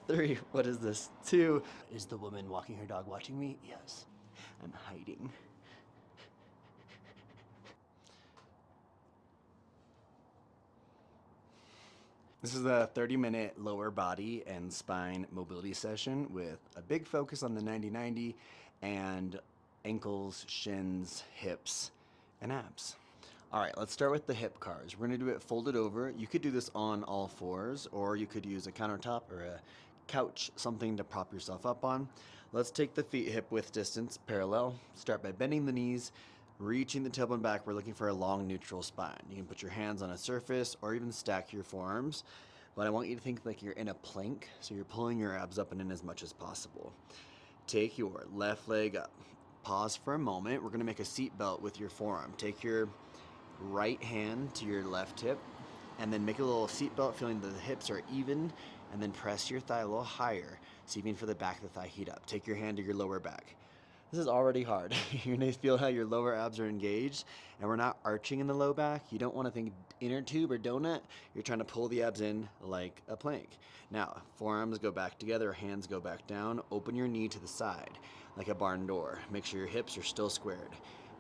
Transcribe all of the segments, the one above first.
3, what is this? 2, is the woman walking her dog watching me? Yes. I'm hiding. This is a 30-minute lower body and spine mobility session with a big focus on the 90-90 and ankles, shins, hips, and abs. All right, let's start with the hip cars. We're gonna do it folded over. You could do this on all fours, or you could use a countertop or a couch, something to prop yourself up on. Let's take the feet hip width distance parallel. Start by bending the knees, reaching the tailbone back. We're looking for a long neutral spine. You can put your hands on a surface or even stack your forearms, but I want you to think like you're in a plank, so you're pulling your abs up and in as much as possible. Take your left leg up. Pause for a moment. We're gonna make a seat belt with your forearm. Take your right hand to your left hip and then make a little seat belt, feeling the hips are even, and then press your thigh a little higher, so you can feel the back of the thigh heat up. Take your hand to your lower back. This is already hard. You're gonna feel how your lower abs are engaged, and we're not arching in the low back. You don't wanna think inner tube or donut. You're trying to pull the abs in like a plank. Now, forearms go back together, hands go back down. Open your knee to the side, like a barn door. Make sure your hips are still squared.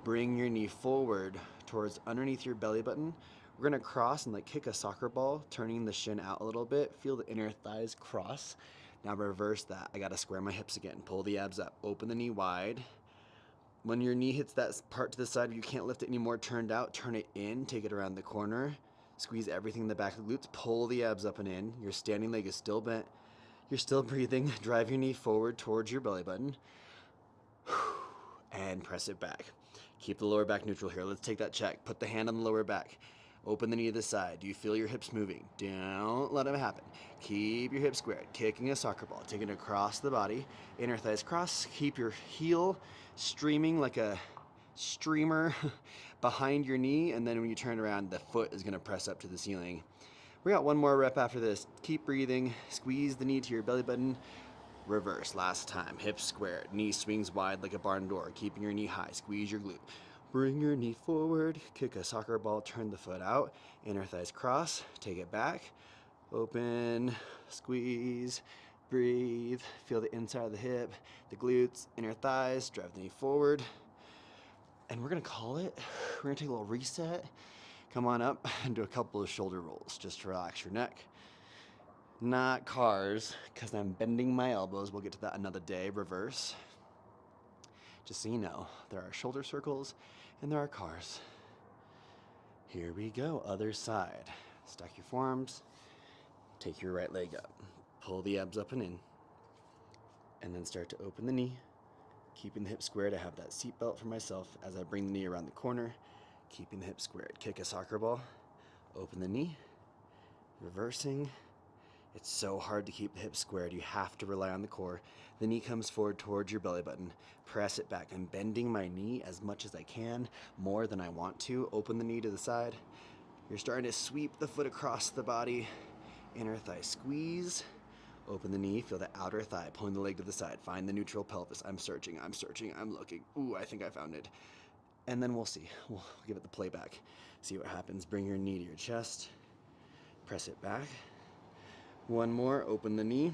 Bring your knee forward towards underneath your belly button. We're gonna cross and like kick a soccer ball, turning the shin out a little bit. Feel the inner thighs cross. Now reverse that. I gotta square my hips again. Pull the abs up. Open the knee wide. When your knee hits that part to the side, you can't lift it anymore, turned out, turn it in, take it around the corner. Squeeze everything in the back of the glutes. Pull the abs up and in. Your standing leg is still bent. You're still breathing. Drive your knee forward towards your belly button. And press it back. Keep the lower back neutral here. Let's take that check. Put the hand on the lower back. Open the knee to the side. Do you feel your hips moving? Don't let them happen. Keep your hips squared. Kicking a soccer ball. Taking it across the body. Inner thighs cross. Keep your heel streaming like a streamer behind your knee. And then when you turn around, the foot is going to press up to the ceiling. We got one more rep after this. Keep breathing. Squeeze the knee to your belly button. Reverse, last time. Hips squared. Knee swings wide like a barn door. Keeping your knee high. Squeeze your glute. Bring your knee forward. Kick a soccer ball. Turn the foot out. Inner thighs cross. Take it back. Open. Squeeze. Breathe. Feel the inside of the hip, the glutes, inner thighs. Drive the knee forward. And we're going to call it. We're going to take a little reset. Come on up and do a couple of shoulder rolls just to relax your neck. Not cars, because I'm bending my elbows. We'll get to that another day. Reverse. Just so you know, there are shoulder circles and there are cars. Here we go, other side. Stack your forearms. Take your right leg up. Pull the abs up and in. And then start to open the knee. Keeping the hips squared. I have that seat belt for myself as I bring the knee around the corner. Keeping the hips squared. Kick a soccer ball. Open the knee. Reversing. It's so hard to keep the hips squared. You have to rely on the core. The knee comes forward towards your belly button. Press it back. I'm bending my knee as much as I can, more than I want to. Open the knee to the side. You're starting to sweep the foot across the body. Inner thigh squeeze. Open the knee. Feel the outer thigh pulling the leg to the side. Find the neutral pelvis. I'm searching. I'm looking. Ooh, I think I found it. And then we'll see. We'll give it the playback. See what happens. Bring your knee to your chest. Press it back. One more, open the knee.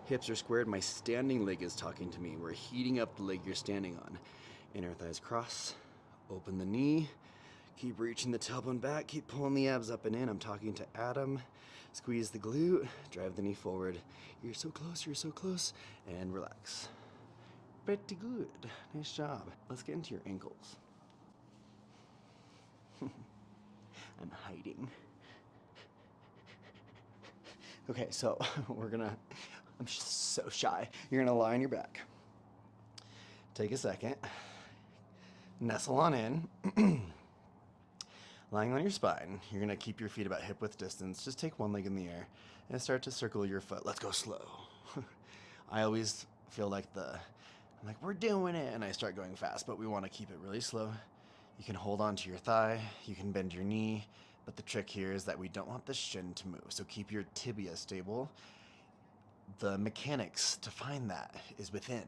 Hips are squared. My standing leg is talking to me. We're heating up the leg you're standing on. Inner thighs cross. Open the knee. Keep reaching the tailbone back. Keep pulling the abs up and in. I'm talking to Adam. Squeeze the glute. Drive the knee forward. You're so close. And relax. Pretty good. Nice job. Let's get into your ankles. I'm hiding. Okay, so I'm so shy. You're gonna lie on your back. Take a second. Nestle on in. Lying on your spine, you're gonna keep your feet about hip width distance. Just take one leg in the air and start to circle your foot. Let's go slow. I always feel like I'm like, we're doing it, and I start going fast, but we wanna keep it really slow. You can hold on to your thigh, you can bend your knee, but the trick here is that we don't want the shin to move. So keep your tibia stable. The mechanics to find that is within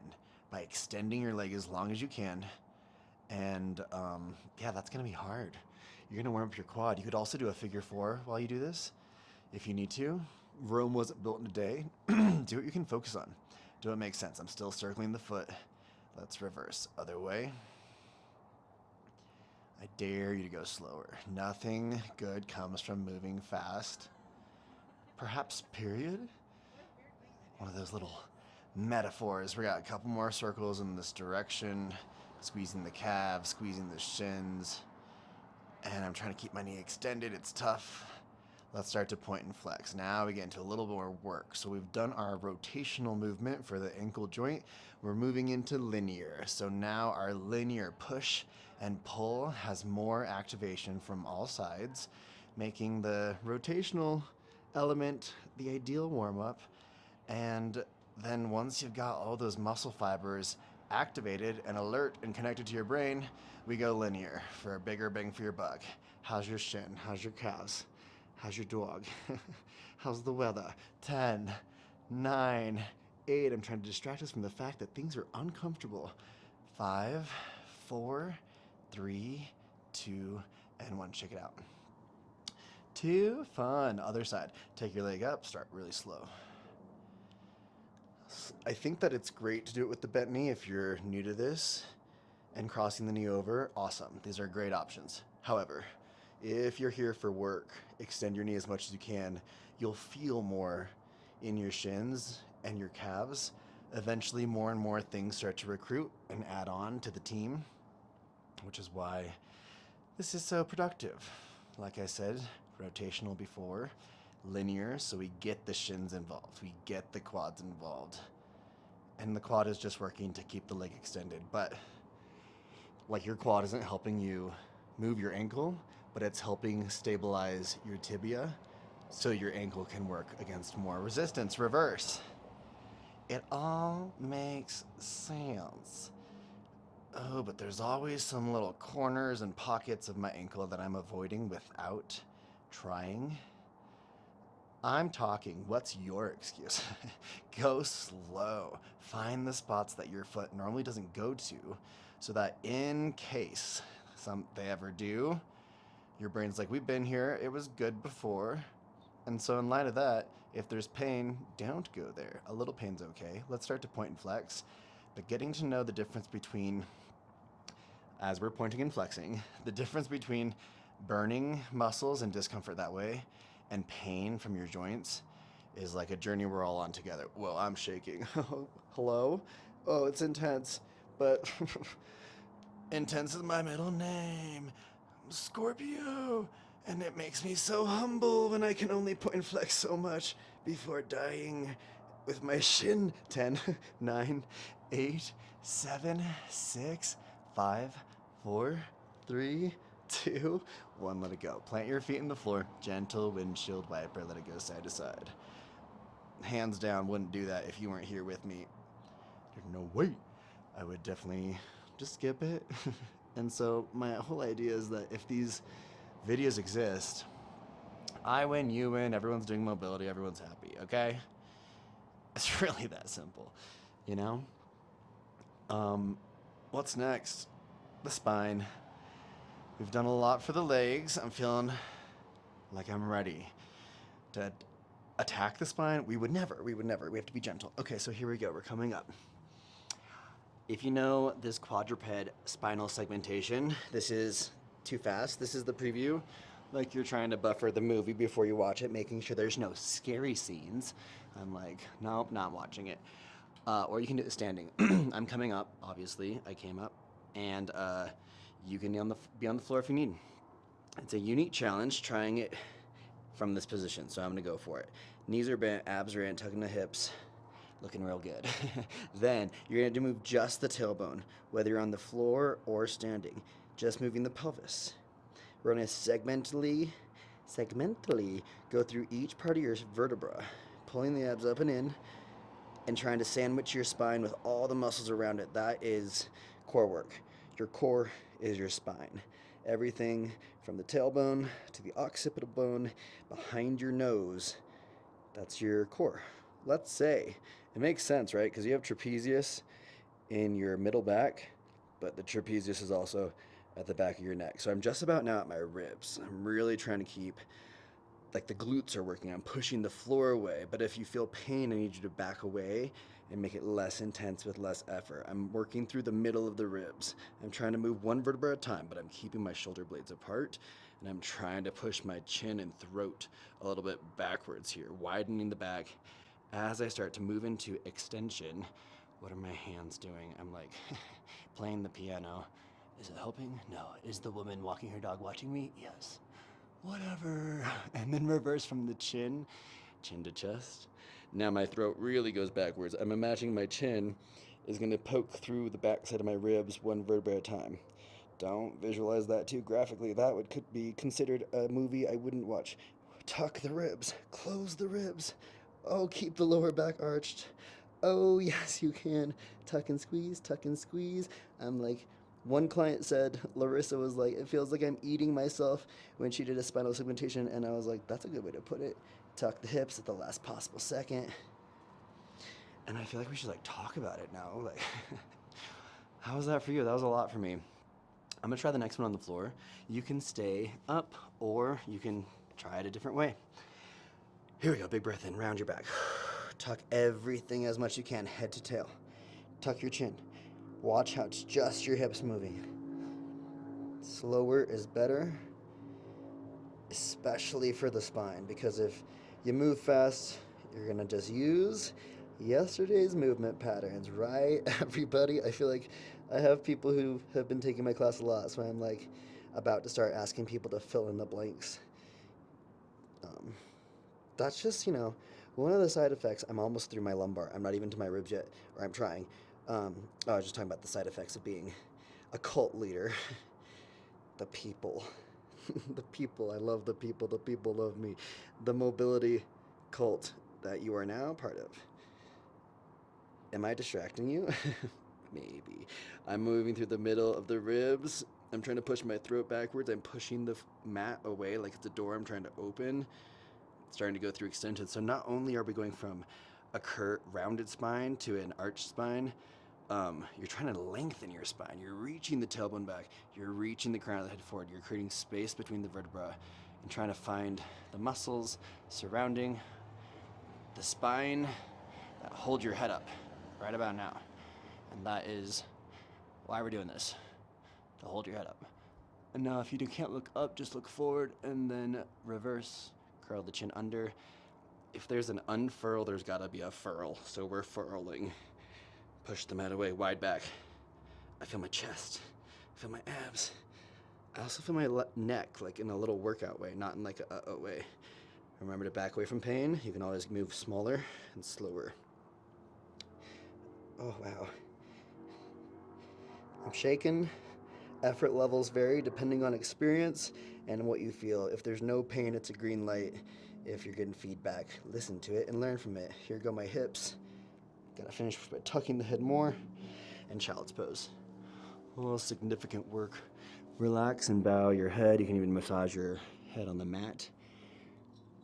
by extending your leg as long as you can. And yeah, that's gonna be hard. You're gonna warm up your quad. You could also do a figure 4 while you do this, if you need to. Rome wasn't built in a day. Do what you can focus on. Do what makes sense. I'm still circling the foot. Let's reverse. Other way. I dare you to go slower. Nothing good comes from moving fast. Perhaps period? One of those little metaphors. We got a couple more circles in this direction. Squeezing the calves, squeezing the shins. And I'm trying to keep my knee extended. It's tough. Let's start to point and flex. Now we get into a little more work. So we've done our rotational movement for the ankle joint. We're moving into linear. So now our linear push and pull has more activation from all sides, making the rotational element the ideal warm-up. And then once you've got all those muscle fibers activated and alert and connected to your brain, we go linear for a bigger bang for your buck. How's your shin? How's your calves? How's your dog? How's the weather? 10, 9, 8. I'm trying to distract us from the fact that things are uncomfortable. 5, 4, 3, 2, and 1. Shake it out. 2, fun. Other side. Take your leg up. Start really slow. I think that it's great to do it with the bent knee if you're new to this, and crossing the knee over. Awesome. These are great options. However, if you're here for work, extend your knee as much as you can. You'll feel more in your shins and your calves. Eventually, more and more things start to recruit and add on to the team, which is why this is so productive. Like I said, rotational before, linear, so we get the shins involved, we get the quads involved. And the quad is just working to keep the leg extended. But like your quad isn't helping you move your ankle, but it's helping stabilize your tibia so your ankle can work against more resistance. Reverse. It all makes sense. Oh, but there's always some little corners and pockets of my ankle that I'm avoiding without trying. I'm talking. What's your excuse? Go slow. Find the spots that your foot normally doesn't go to so that in case they ever do, your brain's like, we've been here. It was good before. And so in light of that, if there's pain, don't go there. A little pain's okay. Let's start to point and flex. But getting to know the difference between, as we're pointing and flexing, the difference between burning muscles and discomfort that way and pain from your joints is like a journey we're all on together. Well, I'm shaking. Hello? Oh, it's intense. But intense is my middle name. I'm Scorpio. And it makes me so humble when I can only point and flex so much before dying with my shin. 10, 9, 8, 7, 6, 5, 4, 3, 2, 1. Let it go. Plant your feet in the floor. Gentle windshield wiper. Let it go side to side. Hands down, wouldn't do that if you weren't here with me. There's no way. I would definitely just skip it. And so my whole idea is that if these videos exist, I win, you win, everyone's doing mobility, everyone's happy, okay? It's really that simple, you know? What's next? The spine. We've done a lot for the legs. I'm feeling like I'm ready to attack the spine. We would never. We have to be gentle. Okay, so here we go. We're coming up. If you know this quadruped spinal segmentation, this is too fast. This is the preview. Like you're trying to buffer the movie before you watch it, making sure there's no scary scenes. I'm like, nope, not watching it. Or you can do it standing. I'm coming up, obviously. I came up. And you can be on the floor if you need. It's a unique challenge trying it from this position, so I'm going to go for it. Knees are bent, abs are in, tucking the hips. Looking real good. Then you're going to move just the tailbone, whether you're on the floor or standing. Just moving the pelvis. We're going to segmentally go through each part of your vertebra, pulling the abs up and in, and trying to sandwich your spine with all the muscles around it. That is core work. Your core is your spine. Everything from the tailbone to the occipital bone behind your nose, that's your core. Let's say, it makes sense, right? Because you have trapezius in your middle back, but the trapezius is also at the back of your neck. So I'm just about now at my ribs. I'm really trying to keep like the glutes are working. I'm pushing the floor away. But if you feel pain, I need you to back away and make it less intense with less effort. I'm working through the middle of the ribs. I'm trying to move one vertebra at a time, but I'm keeping my shoulder blades apart, and I'm trying to push my chin and throat a little bit backwards here, widening the back. As I start to move into extension, what are my hands doing? I'm like playing the piano. Is it helping? No. Is the woman walking her dog watching me? Yes. Whatever. And then reverse from the chin to chest. Now my throat really goes backwards. I'm imagining my chin is going to poke through the backside of my ribs one vertebra at a time. Don't visualize that too graphically. That could be considered a movie I wouldn't watch. Tuck the ribs. Close the ribs. Oh, keep the lower back arched. Oh, yes, you can. Tuck and squeeze, tuck and squeeze. I'm like, one client said, Larissa was like, it feels like I'm eating myself when she did a spinal segmentation. And I was like, that's a good way to put it. Tuck the hips at the last possible second. And I feel like we should like talk about it now. Like, how was that for you? That was a lot for me. I'm gonna try the next one on the floor. You can stay up or you can try it a different way. Here we go, big breath in, round your back. Tuck everything as much as you can, head to tail. Tuck your chin. Watch how it's just your hips moving. Slower is better, especially for the spine, because if you move fast, you're gonna just use yesterday's movement patterns, right? Everybody, I feel like I have people who have been taking my class a lot, so I'm like about to start asking people to fill in the blanks. That's just, one of the side effects. I'm almost through my lumbar. I'm not even to my ribs yet, or I'm trying. I was just talking about the side effects of being a cult leader. The people. The people. I love the people. The people love me. The mobility cult that you are now part of. Am I distracting you? Maybe. I'm moving through the middle of the ribs. I'm trying to push my throat backwards. I'm pushing the mat away like it's a door I'm trying to open. Starting to go through extension. So not only are we going from a rounded spine to an arched spine, you're trying to lengthen your spine. You're reaching the tailbone back. You're reaching the crown of the head forward. You're creating space between the vertebra and trying to find the muscles surrounding the spine that hold your head up right about now. And that is why we're doing this, to hold your head up. And now if you can't look up, just look forward and then reverse. Curl the chin under. If there's an unfurl, there's gotta be a furl. So we're furling. Push the mat away, wide back. I feel my chest. I feel my abs. I also feel my neck, like in a little workout way, not in like a uh-oh way. Remember to back away from pain. You can always move smaller and slower. Oh, wow. I'm shaking. Effort levels vary depending on experience and what you feel. If there's no pain, it's a green light. If you're getting feedback, listen to it and learn from it. Here go my hips. Gotta finish by tucking the head more and child's pose. Oh, significant work. Relax and bow your head. You can even massage your head on the mat.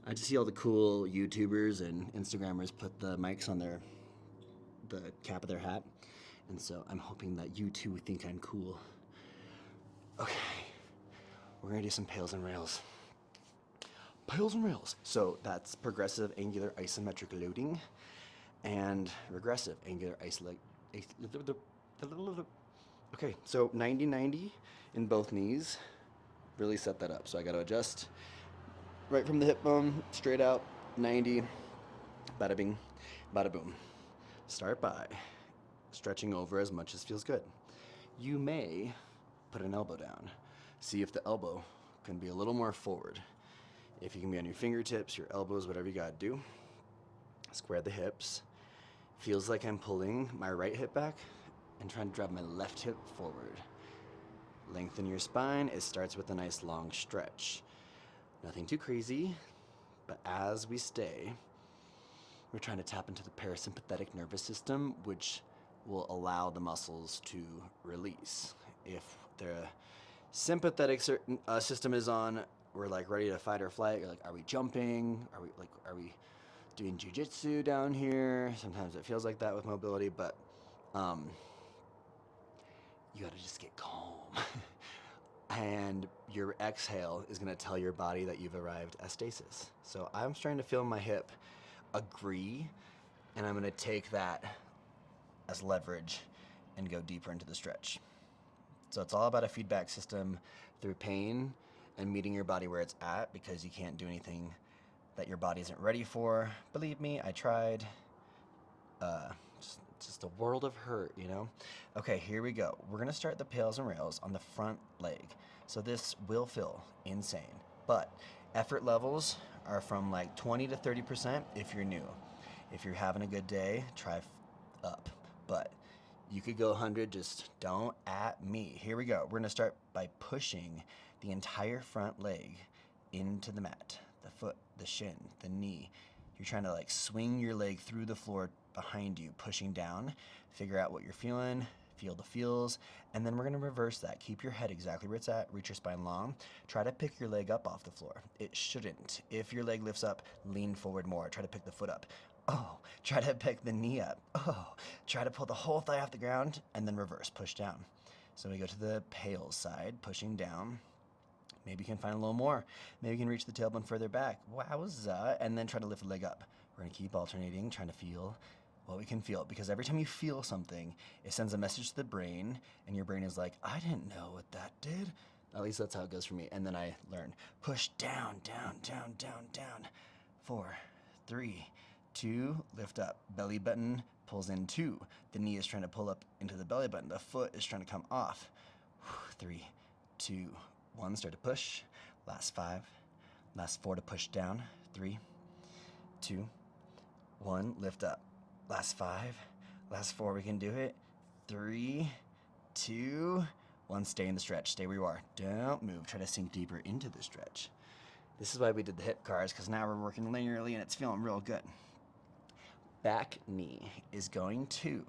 I just see all the cool YouTubers and Instagrammers put the mics on the cap of their hat. And so I'm hoping that you too think I'm cool. Okay, we're gonna do some pails and rails. Pails and rails. So that's progressive angular isometric loading and regressive angular Okay, so 90-90 in both knees. Really set that up. So I gotta adjust right from the hip bone, straight out, 90, bada bing, bada boom. Start by stretching over as much as feels good. You may put an elbow down. See if the elbow can be a little more forward. If you can be on your fingertips, your elbows, whatever you gotta do. Square the hips. Feels like I'm pulling my right hip back and trying to drive my left hip forward. Lengthen your spine. It starts with a nice long stretch. Nothing too crazy, but as we stay, we're trying to tap into the parasympathetic nervous system, which will allow the muscles to release. If the sympathetic system is on, we're like ready to fight or flight. You're like, are we jumping? Are we doing jujitsu down here? Sometimes it feels like that with mobility, but you gotta just get calm. And your exhale is going to tell your body that you've arrived at stasis. So I'm starting to feel my hip agree, and I'm going to take that as leverage and go deeper into the stretch. So it's all about a feedback system through pain and meeting your body where it's at, because you can't do anything that your body isn't ready for. Believe me, I tried. Just a world of hurt, you know? Okay, here we go. We're gonna start the pails and rails on the front leg. So this will feel insane, but effort levels are from like 20 to 30% if you're new. If you're having a good day, try up. But you could go 100, just don't at me. Here we go. We're gonna start by pushing the entire front leg into the mat. The foot, the shin, the knee. You're trying to like swing your leg through the floor behind you, pushing down. Figure out what you're feeling, feel the feels, and then we're gonna reverse that. Keep your head exactly where it's at, reach your spine long. Try to pick your leg up off the floor. It shouldn't. If your leg lifts up, lean forward more. Try to pick the foot up. Oh, try to pick the knee up. Oh, try to pull the whole thigh off the ground and then reverse, push down. So we go to the pails side, pushing down. Maybe you can find a little more. Maybe you can reach the tailbone further back. Wowza. And then try to lift the leg up. We're gonna keep alternating, trying to feel what we can feel. Because every time you feel something, it sends a message to the brain, and your brain is like, I didn't know what that did. At least that's how it goes for me. And then I learn. Push down, down, down, down, down. 4, 3, 2, lift up. Belly button pulls in 2. The knee is trying to pull up into the belly button. The foot is trying to come off. 3, 2, 1, start to push. Last 5. Last 4 to push down. 3, 2, 1, lift up. Last 5. Last 4, we can do it. 3, 2, 1, stay in the stretch. Stay where you are. Don't move. Try to sink deeper into the stretch. This is why we did the hip cars, because now we're working linearly and it's feeling real good. Back knee is going to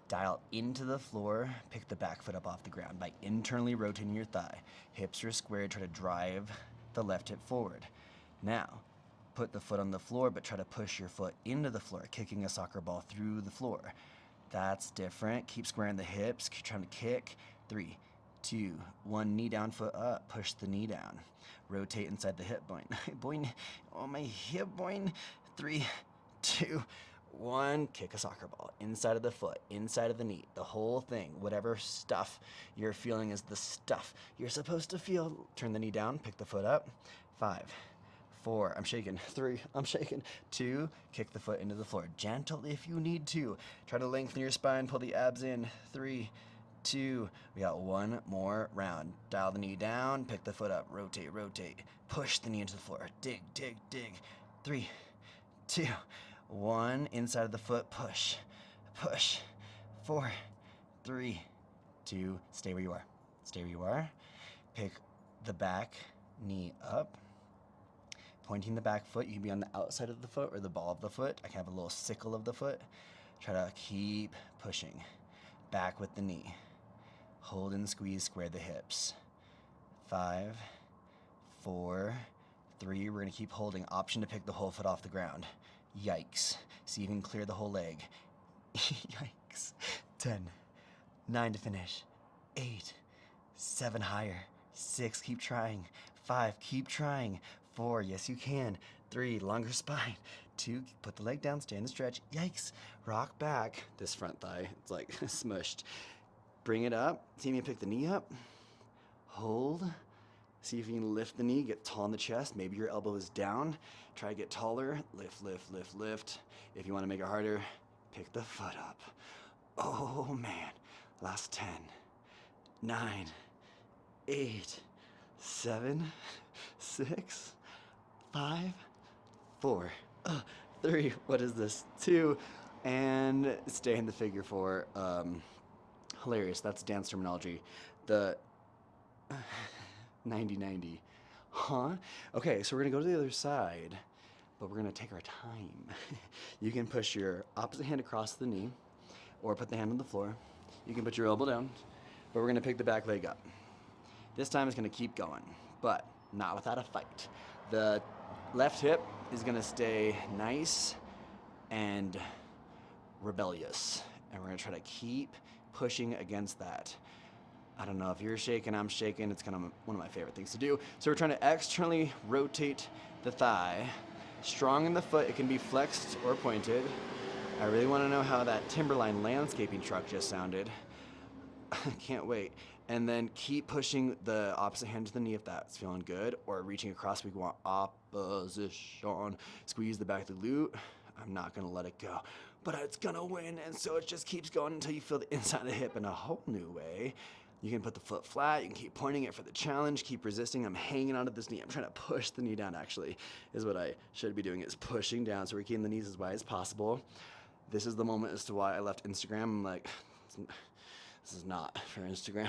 dial into the floor, pick the back foot up off the ground by internally rotating your thigh. Hips are squared, try to drive the left hip forward. Now, put the foot on the floor, but try to push your foot into the floor, kicking a soccer ball through the floor. That's different. Keep squaring the hips, keep trying to kick. 3, 2, 1, knee down, foot up, push the knee down. Rotate inside the hip point. Boing, oh my hip boing. 3, 2, 1, kick a soccer ball. Inside of the foot, inside of the knee, the whole thing. Whatever stuff you're feeling is the stuff you're supposed to feel. Turn the knee down, pick the foot up. 5, 4, I'm shaking. 3, I'm shaking. 2, kick the foot into the floor. Gentle if you need to. Try to lengthen your spine, pull the abs in. 3, 2, we got 1 more round. Dial the knee down, pick the foot up, rotate, rotate. Push the knee into the floor. Dig, dig, dig. 3, 2, 1, inside of the foot, push, push. 4, 3, 2, stay where you are. Stay where you are. Pick the back knee up. Pointing the back foot, you can be on the outside of the foot or the ball of the foot. I can have a little sickle of the foot. Try to keep pushing. Back with the knee. Hold and squeeze, square the hips. 5, 4, 3, we're gonna keep holding. Option to pick the whole foot off the ground. Yikes. See if you can clear the whole leg. Yikes. 10, 9 to finish. 8, 7, higher. 6, keep trying. 5, keep trying. 4, yes you can. 3, longer spine. 2, put the leg down, stay in the stretch. Yikes. Rock back. This front thigh, it's like smushed. Bring it up. See if you can pick the knee up. Hold. See if you can lift the knee, get tall in the chest. Maybe your elbow is down. Try to get taller. Lift, lift, lift, lift. If you want to make it harder, pick the foot up. Oh man. Last 10, 9, 8, 7, 6, 5, 4, 3, what is this? 2, and stay in the figure 4. Hilarious, that's dance terminology. The 90-90. Huh? Okay, so we're gonna go to the other side, but we're gonna take our time. You can push your opposite hand across the knee, or put the hand on the floor. You can put your elbow down, but we're gonna pick the back leg up. This time it's gonna keep going, but not without a fight. The left hip is gonna stay nice and rebellious, and we're gonna try to keep pushing against that. I don't know if you're shaking, I'm shaking. It's kind of one of my favorite things to do. So we're trying to externally rotate the thigh. Strong in the foot, it can be flexed or pointed. I really want to know how that Timberline landscaping truck just sounded. Can't wait. And then keep pushing the opposite hand to the knee if that's feeling good, or reaching across. We want opposition. Squeeze the back of the glute. I'm not gonna let it go, but it's gonna win. And so it just keeps going until you feel the inside of the hip in a whole new way. You can put the foot flat. You can keep pointing it for the challenge. Keep resisting. I'm hanging onto this knee. I'm trying to push the knee down. Actually, is what I should be doing. Is pushing down. So we're keeping the knees as wide as possible. This is the moment as to why I left Instagram. I'm like, this is not for Instagram.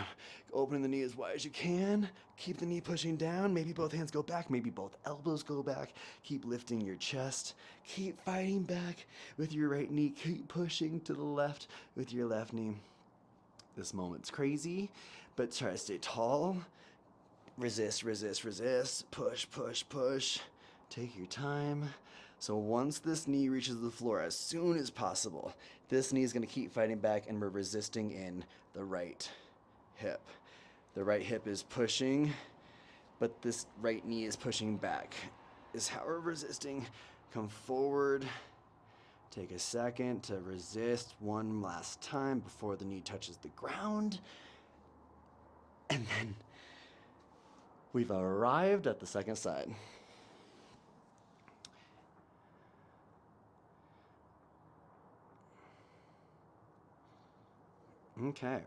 Opening the knee as wide as you can. Keep the knee pushing down. Maybe both hands go back. Maybe both elbows go back. Keep lifting your chest. Keep fighting back with your right knee. Keep pushing to the left with your left knee. This moment's crazy, but try to stay tall. Resist, resist, resist. Push, push, push. Take your time. So once this knee reaches the floor, as soon as possible, this knee is going to keep fighting back, and we're resisting in the right hip. The right hip is pushing, but this right knee is pushing back. Is how we're resisting. Come forward. Take a second to resist one last time before the knee touches the ground. And then we've arrived at the second side. Okay.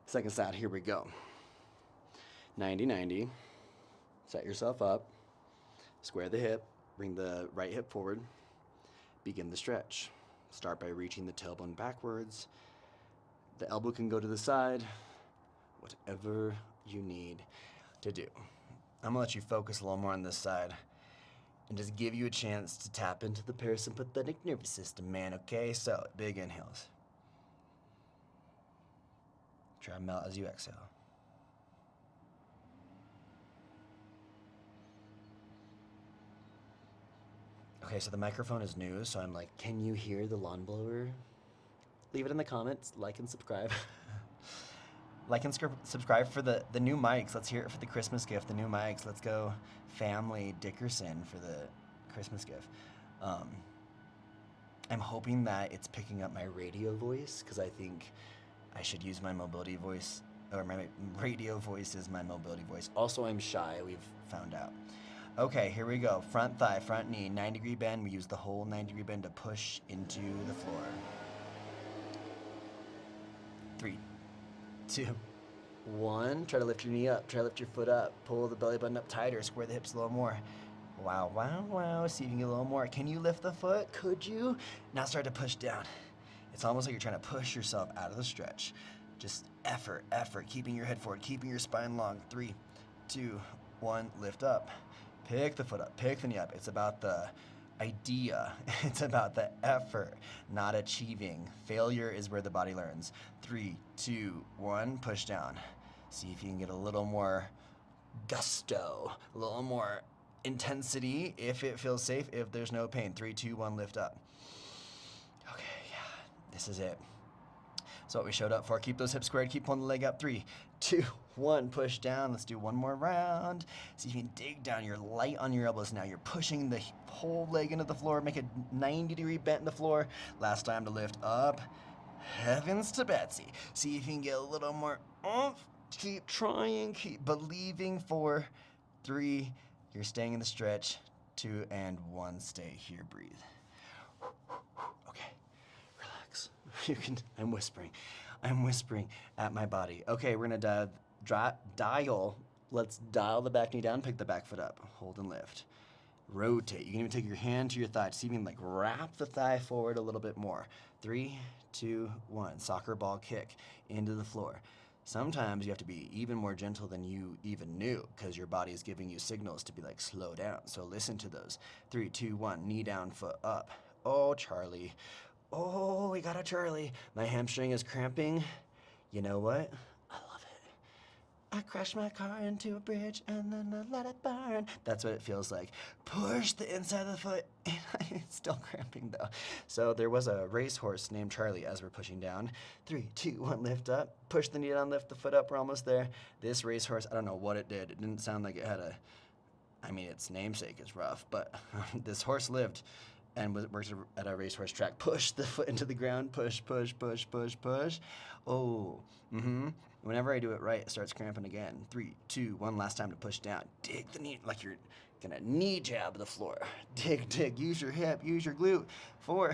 Second side, here we go. 90-90. Set yourself up. Square the hip. Bring the right hip forward. Begin the stretch. Start by reaching the tailbone backwards. The elbow can go to the side. Whatever you need to do. I'm gonna let you focus a little more on this side and just give you a chance to tap into the parasympathetic nervous system, man, okay? So, big inhales. Try to melt as you exhale. Okay, so the microphone is new, so I'm like, can you hear the lawn blower? Leave it in the comments, like and subscribe. Like and subscribe for the new mics. Let's hear it for the Christmas gift, the new mics. Let's go family Dickerson for the Christmas gift. I'm hoping that it's picking up my radio voice, because I think I should use my mobility voice, or my radio voice is my mobility voice. Also, I'm shy, we've found out. Okay, here we go. Front thigh, front knee, 9-degree bend. We use the whole 9-degree bend to push into the floor. 3, 2, 1. Try to lift your knee up. Try to lift your foot up. Pull the belly button up tighter. Square the hips a little more. Wow, wow, wow. See if you can get a little more. Can you lift the foot? Could you? Now start to push down. It's almost like you're trying to push yourself out of the stretch. Just effort, effort. Keeping your head forward. Keeping your spine long. 3, 2, 1. Lift up. Pick the foot up. Pick the knee up. It's about the idea. It's about the effort, not achieving. Failure is where the body learns. 3, 2, 1. Push down. See if you can get a little more gusto, a little more intensity if it feels safe, if there's no pain. 3, 2, 1. Lift up. Okay, yeah, this is it. So what we showed up for. Keep those hips squared. Keep pulling the leg up. 3, 2, 1. Push down. Let's do one more round. See if you can dig down. You're light on your elbows now. You're pushing the whole leg into the floor. Make a 90-degree bend in the floor. Last time to lift up. Heavens to Betsy. See if you can get a little more oomph. Keep trying. Keep believing. 4, 3. You're staying in the stretch. 2 and 1. Stay here. Breathe. Okay. Relax. You can. I'm whispering at my body. Okay, we're gonna dial. Let's dial the back knee down. Pick the back foot up. Hold and lift. Rotate. You can even take your hand to your thigh. See if you can like wrap the thigh forward a little bit more. 3, 2, 1. Soccer ball kick into the floor. Sometimes you have to be even more gentle than you even knew, because your body is giving you signals to be like, slow down. So listen to those. 3, 2, 1. Knee down, foot up. Oh, Charlie. Oh, we got a Charlie. My hamstring is cramping. You know what? I love it. I crashed my car into a bridge and then I let it burn. That's what it feels like. Push the inside of the foot. It's still cramping though. So there was a racehorse named Charlie as we're pushing down. 3, 2, 1, lift up. Push the knee down, lift the foot up. We're almost there. This racehorse, I don't know what it did. It didn't sound like it had a, I mean, its namesake is rough, but this horse lived and worked at a racehorse track. Push the foot into the ground. Push, push, push, push, push. Oh, Whenever I do it right, it starts cramping again. 3, 2, 1, last time to push down. Dig the knee like you're gonna knee jab the floor. Dig, dig, use your hip, use your glute. 4,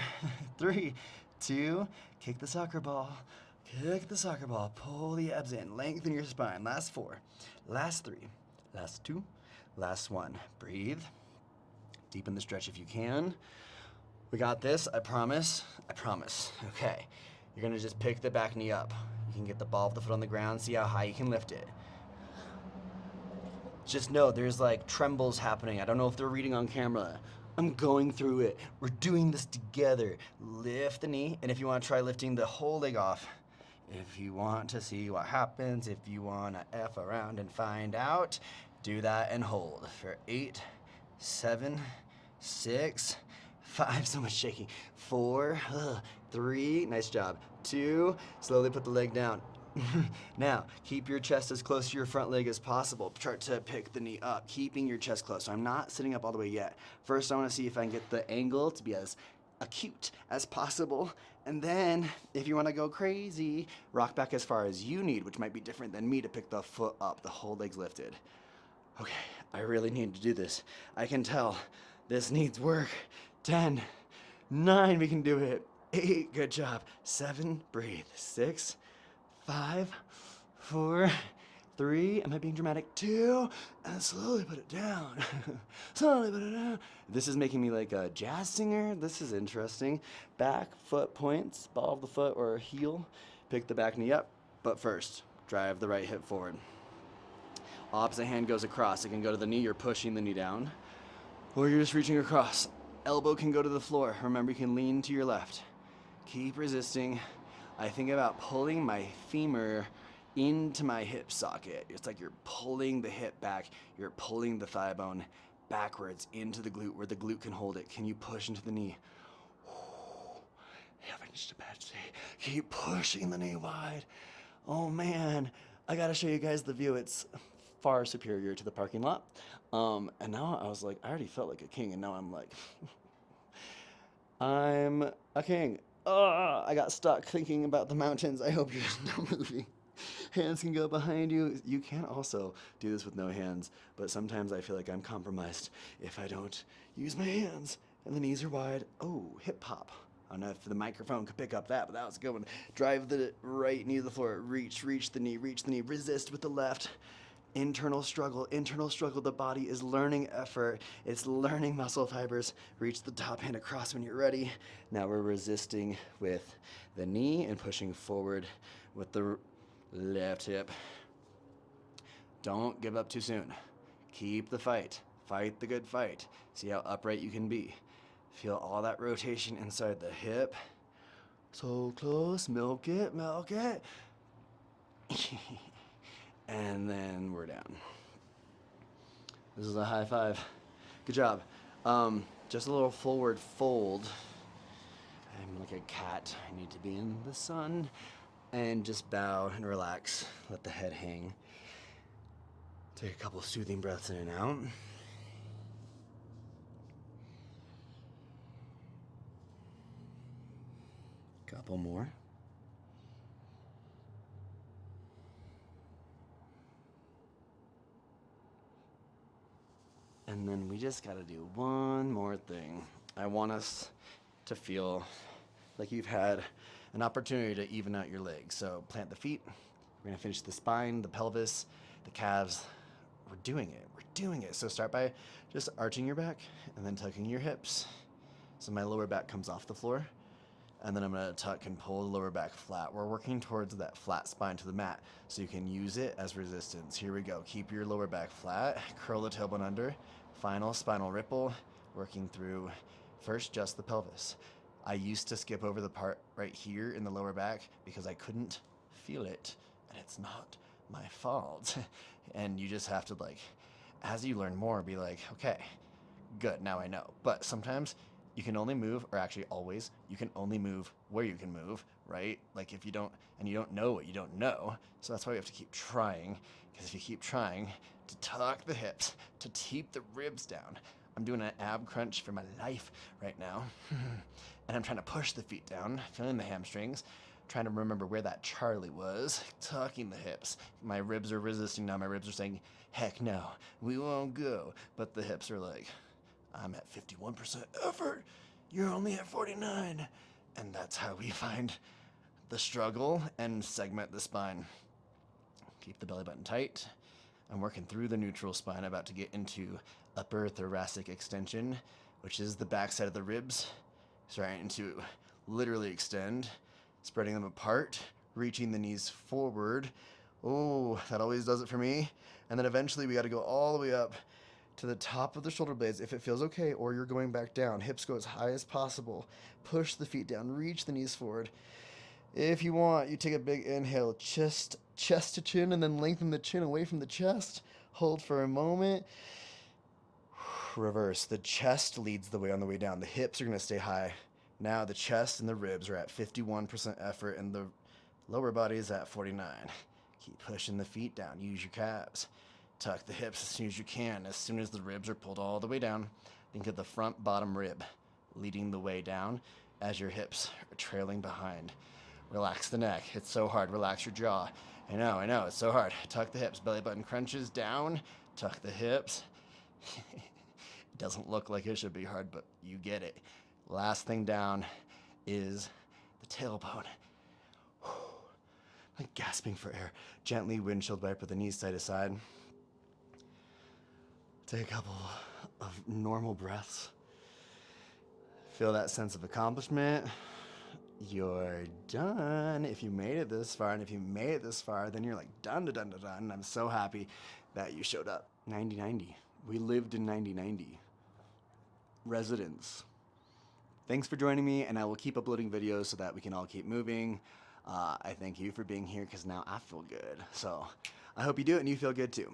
3, 2, kick the soccer ball. Kick the soccer ball. Pull the abs in. Lengthen your spine. Last 4, last 3, last 2, last 1. Breathe. Deepen the stretch if you can. We got this, I promise. I promise. Okay. You're gonna just pick the back knee up. You can get the ball of the foot on the ground, see how high you can lift it. Just know there's like trembles happening. I don't know if they're reading on camera. I'm going through it. We're doing this together. Lift the knee, and if you want to try lifting the whole leg off, if you want to see what happens, if you want to F around and find out, do that and hold for 8, 7, 6, 5, so much shaking, 4, 3, nice job, 2, slowly put the leg down. Now, keep your chest as close to your front leg as possible. Try to pick the knee up, keeping your chest close. So I'm not sitting up all the way yet. First, I want to see if I can get the angle to be as acute as possible. And then, if you want to go crazy, rock back as far as you need, which might be different than me to pick the foot up. The whole leg's lifted. Okay, I really need to do this. I can tell this needs work. 10, 9, we can do it. 8, good job. 7, breathe. 6, 5, 4, 3, am I being dramatic? 2, and slowly put it down. Slowly put it down. This is making me like a jazz singer. This is interesting. Back foot points, ball of the foot or heel. Pick the back knee up, but first, drive the right hip forward. Opposite hand goes across. It can go to the knee, you're pushing the knee down, or you're just reaching across. Elbow can go to the floor. Remember, you can lean to your left. Keep resisting. I think about pulling my femur into my hip socket. It's like you're pulling the hip back, you're pulling the thigh bone backwards into the glute where the glute can hold it. Can you push into the knee? Having just a bad day. Keep pushing the knee wide. Oh man, I gotta show you guys the view. It's far superior to the parking lot. And now I was like, I already felt like a king, and now I'm like, I'm a king. I got stuck thinking about the mountains. I hope you're not moving. Hands can go behind you. You can also do this with no hands, but sometimes I feel like I'm compromised if I don't use my hands. And the knees are wide. Oh, hip hop. I don't know if the microphone could pick up that, but that was a good one. Drive the right knee to the floor. Reach the knee, resist with the left. Internal struggle. The body is learning effort. It's learning muscle fibers. Reach the top hand across when you're ready. Now we're resisting with the knee and pushing forward with the left hip. Don't give up too soon. Keep the fight. Fight the good fight. See how upright you can be. Feel all that rotation inside the hip. So close. Milk it. And then we're down. This is a high five. Good job. Just a little forward fold. I'm like a cat. I need to be in the sun. And just bow and relax. Let the head hang. Take a couple soothing breaths in and out. Couple more. And then we just gotta do one more thing. I want us to feel like you've had an opportunity to even out your legs. So plant the feet. We're gonna finish the spine, the pelvis, the calves. We're doing it. So start by just arching your back and then tucking your hips. So my lower back comes off the floor. And then I'm gonna tuck and pull the lower back flat. We're working towards that flat spine to the mat, so you can use it as resistance. Here we go. Keep your lower back flat, curl the tailbone under, final spinal ripple, working through first just the pelvis. I used to skip over the part right here in the lower back because I couldn't feel it, and it's not my fault. And you just have to, like, as you learn more, be like, okay, good, now I know. But sometimes you can only move, or actually always, you can only move where you can move, right? Like if you don't, and you don't know what you don't know. So that's why we have to keep trying, because if you keep trying to tuck the hips, to keep the ribs down. I'm doing an ab crunch for my life right now. And I'm trying to push the feet down, feeling the hamstrings, trying to remember where that Charlie was, tucking the hips. My ribs are resisting now. My ribs are saying, heck no, we won't go. But the hips are like, I'm at 51% effort. You're only at 49. And that's how we find the struggle and segment the spine. Keep the belly button tight. I'm working through the neutral spine, about to get into upper thoracic extension, which is the back side of the ribs, starting to literally extend, spreading them apart, reaching the knees forward. Oh, that always does it for me. And then eventually we got to go all the way up to the top of the shoulder blades if it feels okay, or you're going back down. Hips go as high as possible. Push the feet down, reach the knees forward. If you want, you take a big inhale, chest to chin, and then lengthen the chin away from the chest. Hold for a moment. Reverse. The chest leads the way on the way down. The hips are going to stay high. Now the chest and the ribs are at 51% effort, and the lower body is at 49. Keep pushing the feet down. Use your calves. Tuck the hips as soon as you can. As soon as the ribs are pulled all the way down, think of the front bottom rib leading the way down as your hips are trailing behind. Relax the neck. It's so hard. Relax your jaw. I know, it's so hard. Tuck the hips. Belly button crunches down. Tuck the hips. It doesn't look like it should be hard, but you get it. Last thing down is the tailbone. Like gasping for air. Gently windshield wiper the knees side to side. Take a couple of normal breaths. Feel that sense of accomplishment. You're done. If you made it this far, and if you made it this far, then you're like done. I'm so happy that you showed up. 9090. We lived in 9090. Residents. Thanks for joining me, and I will keep uploading videos so that we can all keep moving. I thank you for being here, because now I feel good. So I hope you do it and you feel good too.